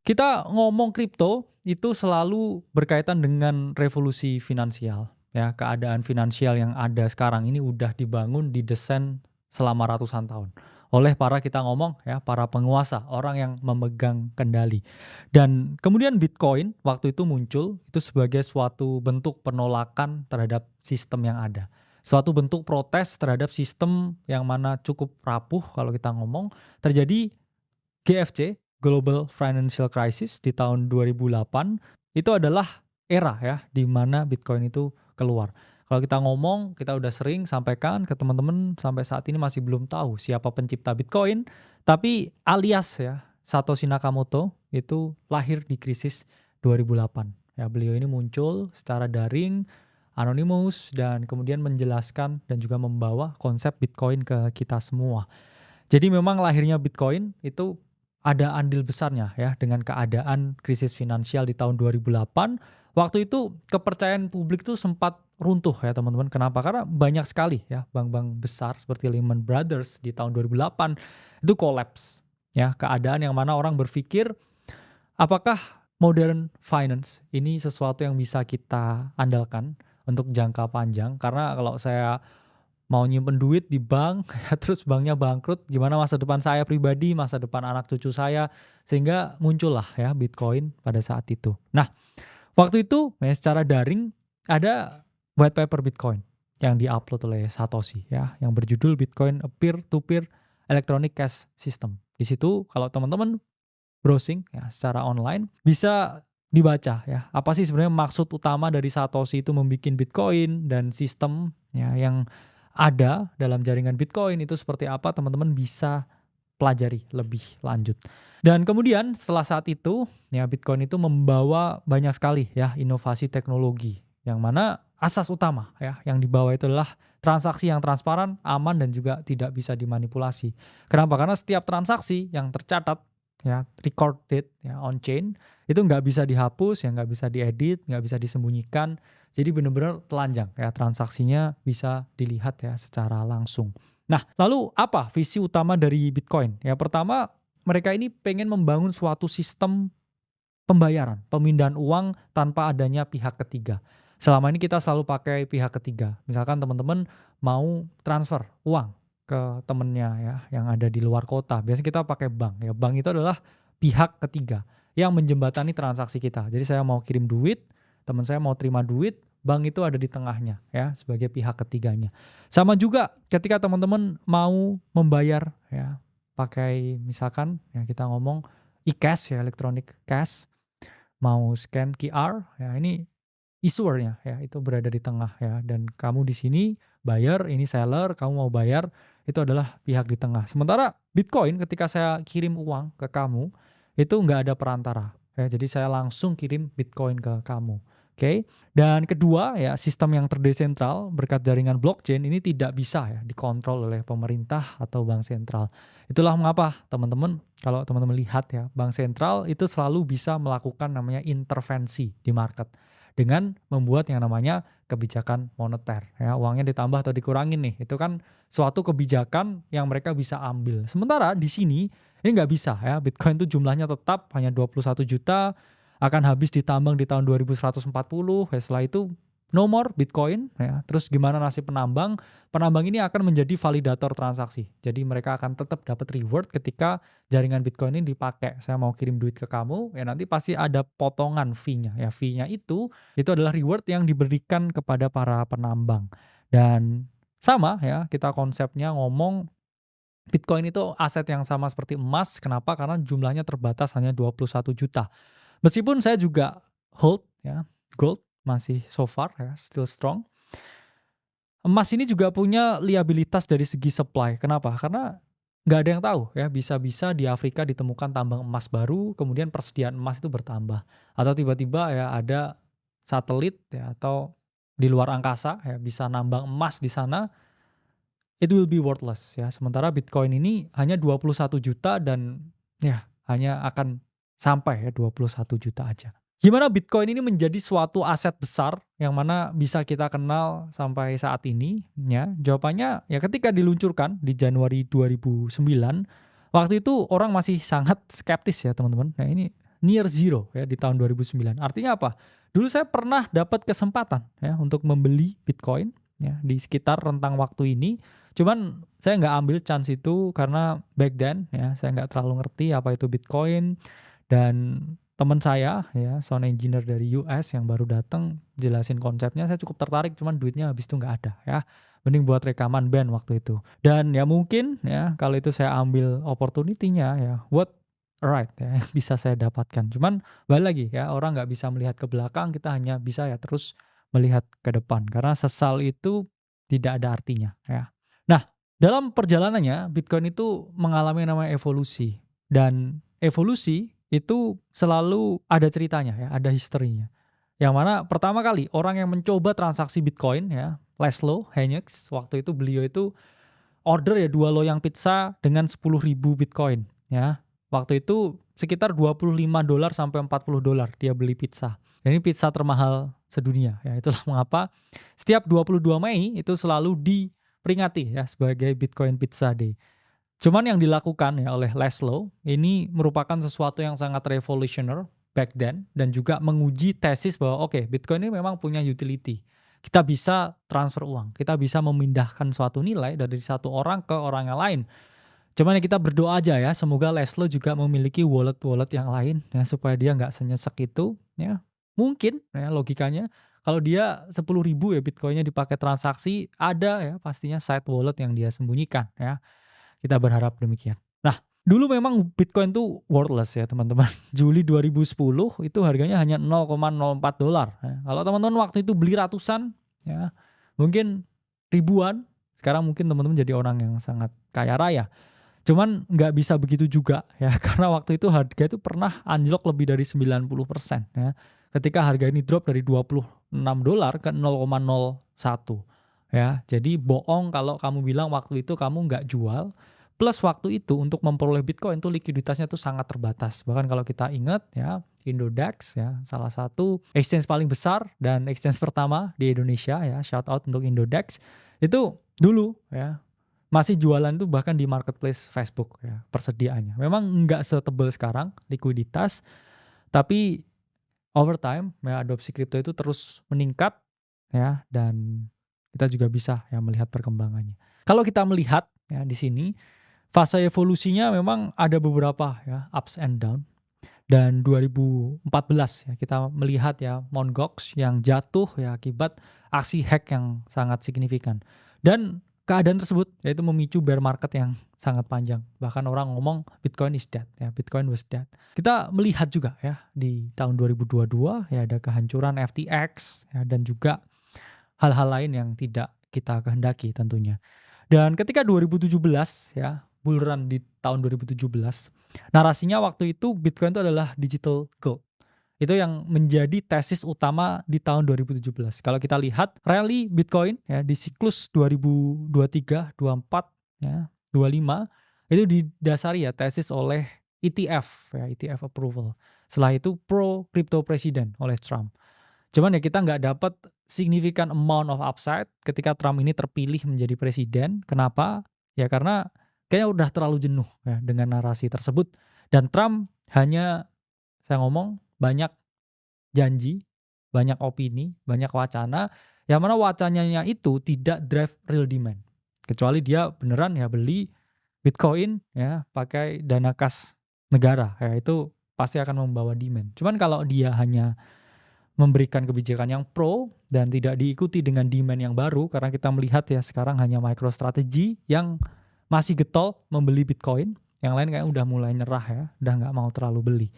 Kita ngomong kripto itu selalu berkaitan dengan revolusi finansial, ya. Keadaan finansial yang ada sekarang ini udah dibangun, didesain selama ratusan tahun oleh para kita ngomong ya, para penguasa, orang yang memegang kendali. Dan kemudian Bitcoin waktu itu muncul itu sebagai suatu bentuk penolakan terhadap sistem yang ada. Suatu bentuk protes terhadap sistem yang mana cukup rapuh kalau kita ngomong. Terjadi GFC, Global Financial Crisis di tahun 2008, itu adalah era ya di mana Bitcoin itu keluar. Kalau kita ngomong, kita udah sering sampaikan ke teman-teman sampai saat ini masih belum tahu siapa pencipta Bitcoin, tapi alias ya Satoshi Nakamoto itu lahir di krisis 2008. Ya, beliau ini muncul secara daring, anonymous dan kemudian menjelaskan dan juga membawa konsep Bitcoin ke kita semua. Jadi memang lahirnya Bitcoin itu ada andil besarnya ya dengan keadaan krisis finansial di tahun 2008. Waktu itu kepercayaan publik tuh sempat runtuh ya teman-teman. Kenapa? Karena banyak sekali ya bank-bank besar seperti Lehman Brothers di tahun 2008 itu collapse. Ya, keadaan yang mana orang berpikir apakah modern finance ini sesuatu yang bisa kita andalkan untuk jangka panjang? Karena kalau saya mau nyimpen duit di bank, ya terus banknya bangkrut, gimana masa depan saya pribadi, masa depan anak cucu saya, sehingga muncullah ya Bitcoin pada saat itu. Nah, waktu itu ya secara daring ada white paper Bitcoin yang diupload oleh Satoshi ya, yang berjudul Bitcoin a Peer-to-Peer Electronic Cash System. Di situ kalau teman-teman browsing ya secara online bisa dibaca ya, apa sih sebenarnya maksud utama dari Satoshi itu membuat Bitcoin dan sistem ya yang ada dalam jaringan Bitcoin itu seperti apa, teman-teman bisa pelajari lebih lanjut. Dan kemudian setelah saat itu ya Bitcoin itu membawa banyak sekali ya inovasi teknologi yang mana asas utama ya yang dibawa itu adalah transaksi yang transparan, aman dan juga tidak bisa dimanipulasi. Kenapa? Karena setiap transaksi yang tercatat ya recorded ya on chain itu nggak bisa dihapus, ya nggak bisa diedit, nggak bisa disembunyikan. Jadi benar-benar telanjang ya transaksinya bisa dilihat ya secara langsung. Nah, lalu apa visi utama dari Bitcoin? Ya pertama, mereka ini pengen membangun suatu sistem pembayaran, pemindahan uang tanpa adanya pihak ketiga. Selama ini kita selalu pakai pihak ketiga. Misalkan teman-teman mau transfer uang ke temennya ya yang ada di luar kota. Biasanya kita pakai bank ya. Bank itu adalah pihak ketiga yang menjembatani transaksi kita. Jadi saya mau kirim duit, teman saya mau terima duit, bank itu ada di tengahnya ya sebagai pihak ketiganya. Sama juga ketika teman-teman mau membayar ya pakai misalkan ya kita ngomong e-cash ya electronic cash, mau scan QR ya ini issuernya ya itu berada di tengah ya dan kamu di sini buyer, ini seller, kamu mau bayar itu adalah pihak di tengah. Sementara Bitcoin ketika saya kirim uang ke kamu itu nggak ada perantara ya jadi saya langsung kirim Bitcoin ke kamu. Oke. Dan kedua ya sistem yang terdesentral berkat jaringan blockchain ini tidak bisa ya dikontrol oleh pemerintah atau bank sentral. Itulah mengapa teman-teman kalau teman-teman lihat ya bank sentral itu selalu bisa melakukan namanya intervensi di market dengan membuat yang namanya kebijakan moneter ya uangnya ditambah atau dikurangin nih itu kan suatu kebijakan yang mereka bisa ambil. Sementara di sini ini nggak bisa ya Bitcoin itu jumlahnya tetap hanya 21 juta akan habis ditambang di tahun 2140 ya setelah itu no more Bitcoin ya. Terus gimana nasib penambang? Penambang ini akan menjadi validator transaksi. Jadi mereka akan tetap dapat reward ketika jaringan Bitcoin ini dipakai. Saya mau kirim duit ke kamu, ya nanti pasti ada potongan fee-nya. Ya fee-nya itu adalah reward yang diberikan kepada para penambang. Dan sama ya, kita konsepnya ngomong Bitcoin itu aset yang sama seperti emas. Kenapa? Karena jumlahnya terbatas hanya 21 juta. Meskipun saya juga hold ya, gold masih so far ya, still strong. Emas ini juga punya liabilitas dari segi supply. Kenapa? Karena nggak ada yang tahu ya, bisa-bisa di Afrika ditemukan tambang emas baru, kemudian persediaan emas itu bertambah. Atau tiba-tiba ya ada satelit ya atau di luar angkasa ya bisa nambang emas di sana, it will be worthless ya. Sementara Bitcoin ini hanya 21 juta dan ya hanya akan sampai ya 21 juta aja. Gimana Bitcoin ini menjadi suatu aset besar yang mana bisa kita kenal sampai saat ini ya? Jawabannya ya ketika diluncurkan di Januari 2009, waktu itu orang masih sangat skeptis ya teman-teman. Nah ini near zero ya di tahun 2009. Artinya apa? Dulu saya pernah dapat kesempatan ya untuk membeli Bitcoin ya di sekitar rentang waktu ini. Cuman saya nggak ambil chance itu karena back then ya saya nggak terlalu ngerti apa itu Bitcoin, dan teman saya ya sound engineer dari US yang baru datang jelasin konsepnya, saya cukup tertarik, cuman duitnya habis itu nggak ada ya. Mending buat rekaman band waktu itu. Dan ya mungkin ya kalau itu saya ambil opportunity-nya ya, what right ya bisa saya dapatkan. Cuman balik lagi ya, orang nggak bisa melihat ke belakang, kita hanya bisa ya terus melihat ke depan. Karena sesal itu tidak ada artinya ya. Nah, dalam perjalanannya Bitcoin itu mengalami yang namanya evolusi. Dan evolusi itu selalu ada ceritanya ya, ada historinya. Yang mana pertama kali orang yang mencoba transaksi Bitcoin ya, Laszlo Hanyecz, waktu itu beliau itu order ya 2 loyang pizza dengan 10.000 Bitcoin ya. Waktu itu sekitar $25 sampai $40 dia beli pizza. Dan ini pizza termahal sedunia ya. Itulah mengapa setiap 22 Mei itu selalu diperingati ya sebagai Bitcoin Pizza Day. Cuman yang dilakukan ya oleh Laszlo ini merupakan sesuatu yang sangat revolutionary back then, dan juga menguji tesis bahwa oke, Bitcoin ini memang punya utility. Kita bisa transfer uang, kita bisa memindahkan suatu nilai dari satu orang ke orang yang lain. Cuman ya kita berdoa aja ya, semoga Laszlo juga memiliki wallet-wallet yang lain ya supaya dia nggak senyesek itu ya. Mungkin ya logikanya kalau dia 10.000 ya Bitcoinnya dipakai transaksi, ada ya pastinya side wallet yang dia sembunyikan ya. Kita berharap demikian. Nah, dulu memang Bitcoin tuh worthless ya teman-teman. Juli 2010 itu harganya hanya $0,04 ya. Kalau teman-teman waktu itu beli ratusan ya, mungkin ribuan. Sekarang mungkin teman-teman jadi orang yang sangat kaya raya. Cuman nggak bisa begitu juga ya, karena waktu itu harga itu pernah anjlok lebih dari 90% ya. Ketika harga ini drop dari $26 ke 0,01 ya. Jadi bohong kalau kamu bilang waktu itu kamu nggak jual. Plus waktu itu untuk memperoleh Bitcoin tuh likuiditasnya tuh sangat terbatas. Bahkan kalau kita ingat ya, Indodex ya, salah satu exchange paling besar dan exchange pertama di Indonesia ya, shout out untuk Indodex. Itu dulu ya masih jualan tuh bahkan di marketplace Facebook ya, persediaannya. Memang nggak setebal sekarang likuiditas, tapi over time ya adopsi kripto itu terus meningkat ya, dan kita juga bisa ya melihat perkembangannya. Kalau kita melihat ya di sini fase evolusinya memang ada beberapa ya ups and down. Dan 2014 ya kita melihat ya Mt. Gox yang jatuh ya akibat aksi hack yang sangat signifikan. Dan keadaan tersebut yaitu memicu bear market yang sangat panjang. Bahkan orang ngomong Bitcoin is dead ya, Bitcoin was dead. Kita melihat juga ya di tahun 2022 ya ada kehancuran FTX ya, dan juga hal-hal lain yang tidak kita kehendaki tentunya. Dan ketika 2017 ya bull run di tahun 2017, narasinya waktu itu Bitcoin itu adalah digital gold. Itu yang menjadi tesis utama di tahun 2017. Kalau kita lihat rally Bitcoin ya di siklus 2023, 24 ya, 25 itu didasari ya tesis oleh ETF ya, ETF approval. Setelah itu pro crypto president oleh Trump. Cuman ya kita nggak dapat significant amount of upside ketika Trump ini terpilih menjadi presiden. Kenapa? Ya karena kayaknya udah terlalu jenuh ya dengan narasi tersebut. Dan Trump hanya, saya ngomong, banyak janji, banyak opini, banyak wacana, yang mana wacananya itu tidak drive real demand. Kecuali dia beneran ya beli Bitcoin ya pakai dana kas negara, ya itu pasti akan membawa demand. Cuman kalau dia hanya memberikan kebijakan yang pro dan tidak diikuti dengan demand yang baru, karena kita melihat ya sekarang hanya MicroStrategy yang masih getol membeli Bitcoin, yang lain kayak udah mulai nyerah ya, udah nggak mau terlalu beli.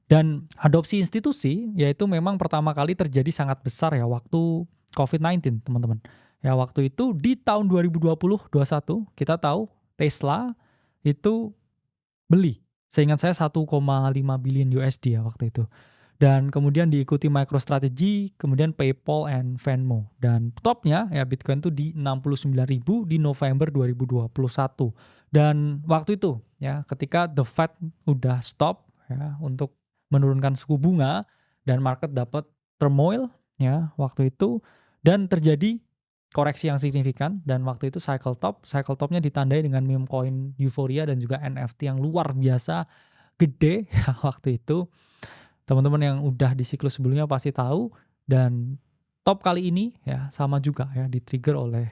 Dan adopsi institusi yaitu memang pertama kali terjadi sangat besar ya waktu COVID-19 teman-teman. Ya waktu itu di tahun 2020-21 kita tahu Tesla itu beli, seingat saya 1,5 billion USD ya waktu itu. Dan kemudian diikuti MicroStrategy, kemudian PayPal and Venmo. Dan topnya ya Bitcoin itu di 69.000 di November 2021. Dan waktu itu ya ketika the Fed udah stop ya untuk menurunkan suku bunga dan market dapat turmoil ya waktu itu, dan terjadi koreksi yang signifikan, dan waktu itu cycle topnya ditandai dengan meme coin Euphoria dan juga NFT yang luar biasa gede ya waktu itu. Teman-teman yang udah di siklus sebelumnya pasti tahu, dan top kali ini ya sama juga ya di-trigger oleh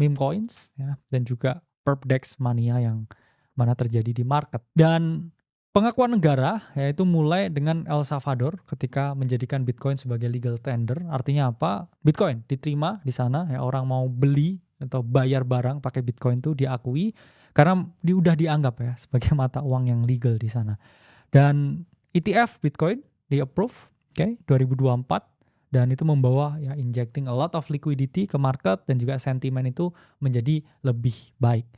meme coins ya, dan juga perpdex mania yang mana terjadi di market. Dan pengakuan negara yaitu mulai dengan El Salvador ketika menjadikan Bitcoin sebagai legal tender. Artinya apa? Bitcoin diterima di sana ya, orang mau beli atau bayar barang pakai Bitcoin tuh diakui karena udah dianggap ya sebagai mata uang yang legal di sana. Dan ETF Bitcoin di-approve, oke, 2024, dan itu membawa ya injecting a lot of liquidity ke market, dan juga sentimen itu menjadi lebih baik.